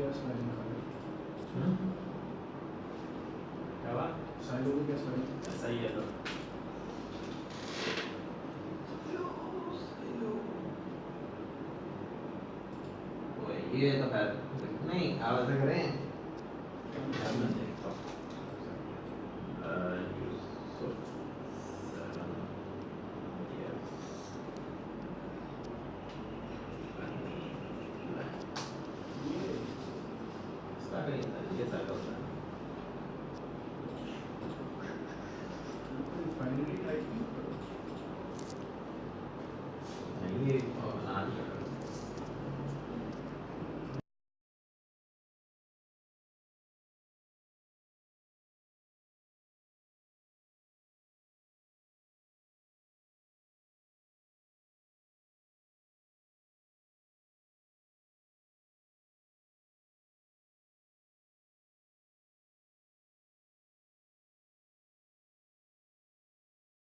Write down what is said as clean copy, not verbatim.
क्या स्माइलिंग कर रहे क्या बात साइड हो गई क्या स्माइलिंग ऐसा ही है तो ये तो खैर नहीं आवाज़ करें ये साइड होता है